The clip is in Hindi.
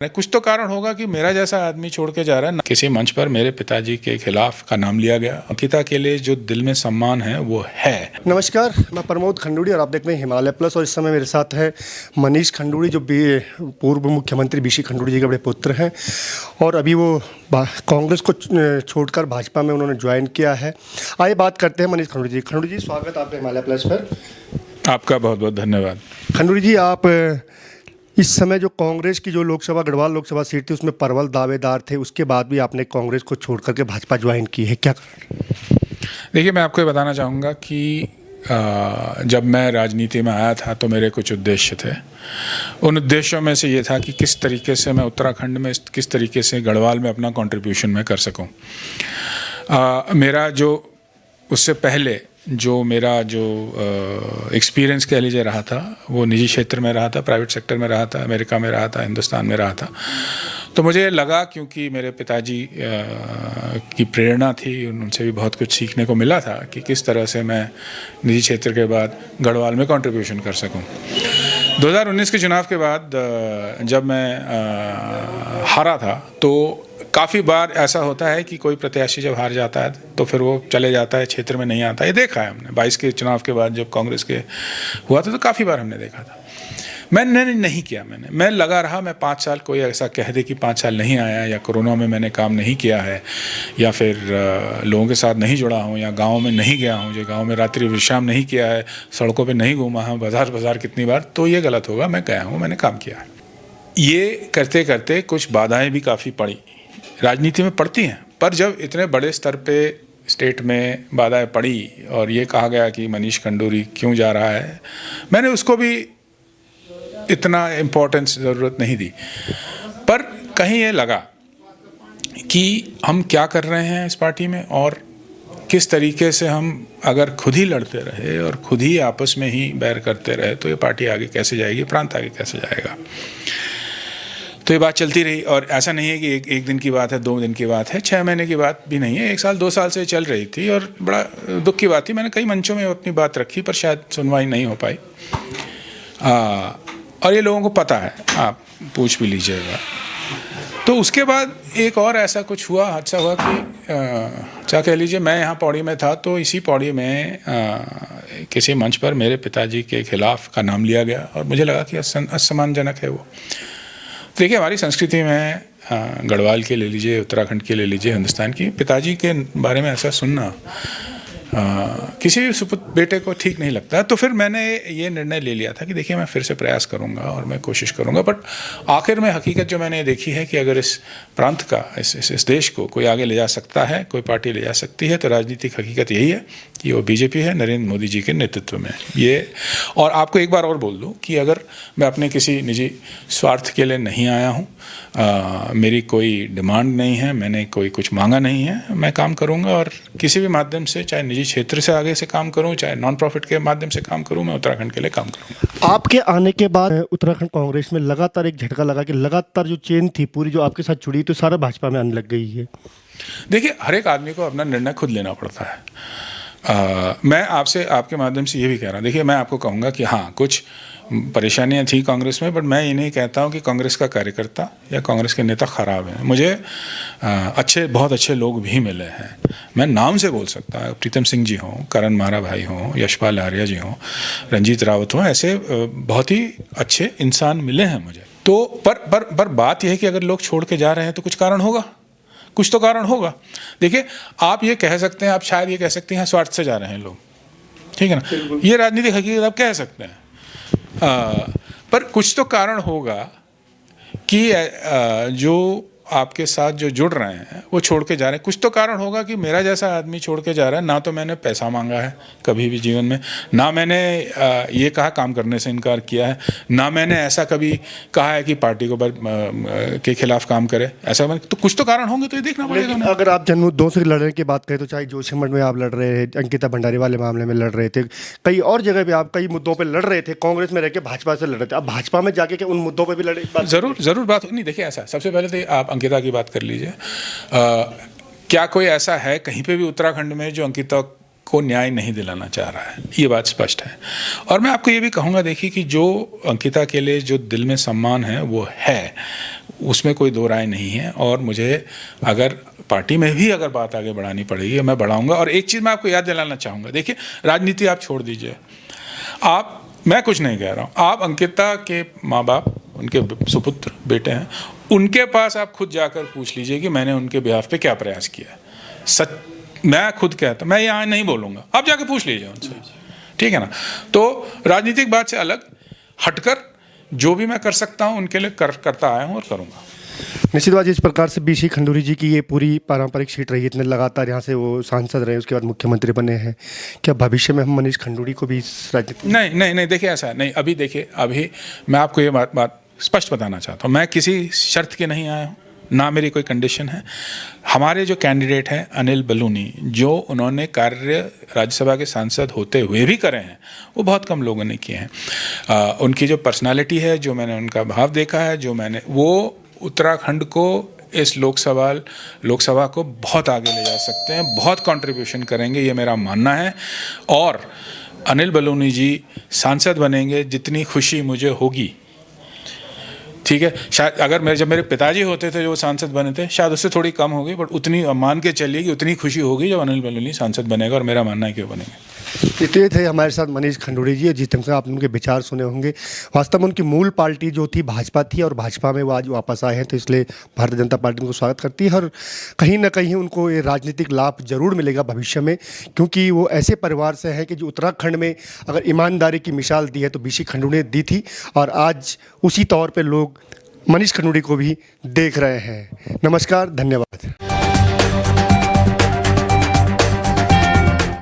कुछ तो कारण होगा कि मेरा जैसा आदमी छोड़ के जा रहा है। किसी मंच पर मेरे पिताजी के खिलाफ का नाम लिया गया। अंकिता के लिए जो दिल में सम्मान है वो है। नमस्कार, मैं प्रमोद खंडूड़ी और आप देख रहे हैं हिमालय प्लस। और इस समय मेरे साथ है मनीष खंडूड़ी, जो पूर्व मुख्यमंत्री बीसी खंडूड़ी जी के बड़े पुत्र हैं और अभी वो कांग्रेस को छोड़कर भाजपा में उन्होंने ज्वाइन किया है। आइए बात करते हैं मनीष खंडूड़ी जी। खंडूड़ी जी, स्वागत आपका हिमालय प्लस पर। आपका बहुत बहुत धन्यवाद। खंडूड़ी जी, आप इस समय जो कांग्रेस की जो लोकसभा गढ़वाल लोकसभा सीट थी उसमें प्रबल दावेदार थे, उसके बाद भी आपने कांग्रेस को छोड़ करके भाजपा ज्वाइन की है, क्या? देखिए, मैं आपको ये बताना चाहूँगा कि जब मैं राजनीति में आया था तो मेरे कुछ उद्देश्य थे। उन उद्देश्यों में से ये था कि किस तरीके से मैं उत्तराखंड में किस तरीके से गढ़वाल में अपना कंट्रीब्यूशन मैं कर सकूं। मेरा जो उससे पहले जो मेरा एक्सपीरियंस कह लीजिए रहा था वो निजी क्षेत्र में रहा था, प्राइवेट सेक्टर में रहा था, अमेरिका में रहा था, हिंदुस्तान में रहा था। तो मुझे लगा, क्योंकि मेरे पिताजी की प्रेरणा थी, उनसे भी बहुत कुछ सीखने को मिला था कि किस तरह से मैं निजी क्षेत्र के बाद गढ़वाल में कंट्रीब्यूशन कर सकूं। 2019 के चुनाव के बाद जब मैं हारा था तो काफ़ी बार ऐसा होता है कि कोई प्रत्याशी जब हार जाता है तो फिर वो चले जाता है, क्षेत्र में नहीं आता। ये देखा है हमने 22 के चुनाव के बाद जब कांग्रेस के हुआ था तो काफ़ी बार हमने देखा था। मैंने नहीं किया, मैं लगा रहा। मैं 5 साल, कोई ऐसा कह दे कि 5 साल नहीं आया, या कोरोना में मैंने काम नहीं किया है, या फिर लोगों के साथ नहीं जुड़ा हूँ, या गाँव में नहीं गया हूँ, जो गाँव में रात्रि विश्राम नहीं किया है, सड़कों पर नहीं घूमा हूँ, बाजार कितनी बार, तो ये गलत होगा। मैं गया हूँ, मैंने काम किया है। ये करते करते कुछ बाधाएँ भी काफ़ी पड़ी, राजनीति में पड़ती हैं, पर जब इतने बड़े स्तर पे स्टेट में बाधाएं पड़ी और ये कहा गया कि मनीष खंडूड़ी क्यों जा रहा है, मैंने उसको भी इतना इम्पोर्टेंस ज़रूरत नहीं दी। पर कहीं ये लगा कि हम क्या कर रहे हैं इस पार्टी में, और किस तरीके से हम अगर खुद ही लड़ते रहे और खुद ही आपस में ही बैर करते रहे तो ये पार्टी आगे कैसे जाएगी, प्रांत आगे कैसे जाएगा। तो ये बात चलती रही, और ऐसा नहीं है कि एक दिन की बात है, 2 दिन की बात है, 6 महीने की बात भी नहीं है, 1 साल 2 साल से चल रही थी। और बड़ा दुख की बात थी, मैंने कई मंचों में अपनी बात रखी पर शायद सुनवाई नहीं हो पाई। और ये लोगों को पता है, आप पूछ भी लीजिएगा। तो उसके बाद एक और ऐसा कुछ हुआ, हादसा हुआ कि क्या कह लीजिए, मैं यहाँ पौड़ी में था तो इसी पौड़ी में किसी मंच पर मेरे पिताजी के खिलाफ का नाम लिया गया और मुझे लगा कि असम्मानजनक है वो। देखिए, हमारी संस्कृति में गढ़वाल के ले लीजिए, उत्तराखंड के ले लीजिए, हिंदुस्तान की, पिताजी के बारे में ऐसा सुनना किसी भी सुपुत्र बेटे को ठीक नहीं लगता। तो फिर मैंने ये निर्णय ले लिया था कि देखिए, मैं फिर से प्रयास करूंगा और मैं कोशिश करूंगा। बट आखिर में हकीकत जो मैंने देखी है कि अगर इस प्रांत का, इस देश को कोई आगे ले जा सकता है, कोई पार्टी ले जा सकती है, तो राजनीतिक हकीकत यही है कि वो बीजेपी है, नरेंद्र मोदी जी के नेतृत्व में ये। और आपको एक बार और बोल दूं कि अगर मैं अपने किसी निजी स्वार्थ के लिए नहीं आया हूँ, मेरी कोई डिमांड नहीं है, मैंने कोई कुछ मांगा नहीं है, मैं काम करूँगा और किसी भी माध्यम से, चाहे निजी क्षेत्र से आगे से काम करूँ, चाहे नॉन प्रॉफिट के माध्यम से काम करूँ, मैं उत्तराखंड के लिए काम करूँगा। आपके आने के बाद उत्तराखंड कांग्रेस में लगातार एक झटका लगा कि लगातार जो चेन थी पूरी जो आपके साथ जुड़ी तो सारा भाजपा में आने लग गई है। देखिए, हर एक आदमी को अपना निर्णय खुद लेना पड़ता है। मैं आपसे, आपके माध्यम से ये भी कह रहा हूँ, देखिए, मैं आपको कहूँगा कि हाँ, कुछ परेशानियां थी कांग्रेस में, बट मैं ये नहीं कहता हूँ कि कांग्रेस का कार्यकर्ता या कांग्रेस के नेता खराब हैं। मुझे बहुत अच्छे लोग भी मिले हैं। मैं नाम से बोल सकता हूँ, प्रीतम सिंह जी हों, करण मारा भाई हों, यशपाल आर्या जी हों, रंजीत रावत हों, ऐसे बहुत ही अच्छे इंसान मिले हैं मुझे। तो पर बात यह है कि अगर लोग छोड़ के जा रहे हैं तो कुछ कारण होगा, कुछ तो कारण होगा। देखिए, आप ये कह सकते हैं, आप शायद ये कह सकते हैं स्वार्थ से जा रहे हैं लोग, ठीक है ना, ये राजनीतिक हकीकत आप कह सकते हैं। पर कुछ तो कारण होगा कि जो आपके साथ जो जुड़ रहे हैं वो छोड़ के जा रहे हैं। कुछ तो कारण होगा कि मेरा जैसा आदमी छोड़ के जा रहा है। ना तो मैंने पैसा मांगा है कभी भी जीवन में, ना मैंने ये कहा काम करने से इनकार किया है, ना मैंने ऐसा कभी कहा है कि पार्टी को के खिलाफ काम करे, ऐसा तो कुछ तो कारण होंगे, तो ये देखना पड़ेगा। अगर आप जन्मोत्सव से लड़ने की बात करें तो चाहे जोशीमठ में आप लड़ रहे थे, अंकिता भंडारी वाले मामले में लड़ रहे थे, कई और जगह पे आप कई मुद्दों पे लड़ रहे थे, कांग्रेस में रह के भाजपा से लड़ रहे थे, अब भाजपा में जाके उन मुद्दों पे भी लड़े। जरूर बात नहीं। देखिए, ऐसा सबसे पहले तो आप अंकिता की बात कर लीजिए। क्या कोई ऐसा है कहीं पे भी उत्तराखंड में जो अंकिता को न्याय नहीं दिलाना चाह रहा है? ये बात स्पष्ट है। और मैं आपको ये भी कहूँगा, देखिए, कि जो अंकिता के लिए जो दिल में सम्मान है वो है, उसमें कोई दो राय नहीं है। और मुझे अगर पार्टी में भी अगर बात आगे बढ़ानी पड़ेगी मैं बढ़ाऊंगा। और एक चीज़ मैं आपको याद दिलाना चाहूँगा, देखिए राजनीति आप छोड़ दीजिए, मैं कुछ नहीं कह रहा हूँ, आप अंकिता के माँ बाप, उनके सुपुत्र बेटे हैं, उनके पास आप खुद जाकर पूछ लीजिए कि मैंने उनके बिहाफ पे क्या प्रयास किया है। सच मैं खुद कहता, मैं यहाँ नहीं बोलूँगा, आप जाके पूछ लीजिए उनसे, ठीक है ना। तो राजनीतिक बात से अलग हटकर जो भी मैं कर सकता हूँ उनके लिए करता आया हूँ और करूँगा। निश्चित बात, जिस प्रकार से बीसी खंडूरी जी की ये पूरी पारंपरिक सीट रही है, इतने लगातार यहाँ से वो सांसद रहे, उसके बाद मुख्यमंत्री बने हैं, क्या भविष्य में हम मनीष खंडूरी को भी इस राजनीति नहीं देखिए ऐसा नहीं। अभी मैं आपको ये बात स्पष्ट बताना चाहता हूँ, मैं किसी शर्त के नहीं आया हूँ, ना मेरी कोई कंडीशन है। हमारे जो कैंडिडेट हैं अनिल बलूनी, जो उन्होंने कार्य राज्यसभा के सांसद होते हुए भी करे हैं, वो बहुत कम लोगों ने किए हैं। उनकी जो पर्सनालिटी है, जो मैंने उनका भाव देखा है, वो उत्तराखंड को इस लोकसभा को बहुत आगे ले जा सकते हैं, बहुत कंट्रीब्यूशन करेंगे, ये मेरा मानना है। और अनिल बलूनी जी सांसद बनेंगे, जितनी खुशी मुझे होगी, ठीक है, शायद अगर जब मेरे पिताजी होते थे जो सांसद बने थे, शायद उससे थोड़ी कम होगी, बट उतनी मान के चलिए कि उतनी खुशी होगी जब अनिल बलूनी सांसद बनेगा। और मेरा मानना है कि वो बनेंगे। ये थे हमारे साथ मनीष खंडूरी जी। जिस ढंग से आपने उनके विचार सुने होंगे, वास्तव में उनकी मूल पार्टी जो थी भाजपा थी, और भाजपा में वो आज वापस आए हैं, तो इसलिए भारतीय जनता पार्टी उनको स्वागत करती है। और कहीं ना कहीं उनको ये राजनीतिक लाभ जरूर मिलेगा भविष्य में, क्योंकि वो ऐसे परिवार से हैं कि जो उत्तराखंड में अगर ईमानदारी की मिसाल दी है तो बीसी खंडूरी ने दी थी, और आज उसी तौर पर लोग मनीष खंडूरी को भी देख रहे हैं। नमस्कार, धन्यवाद।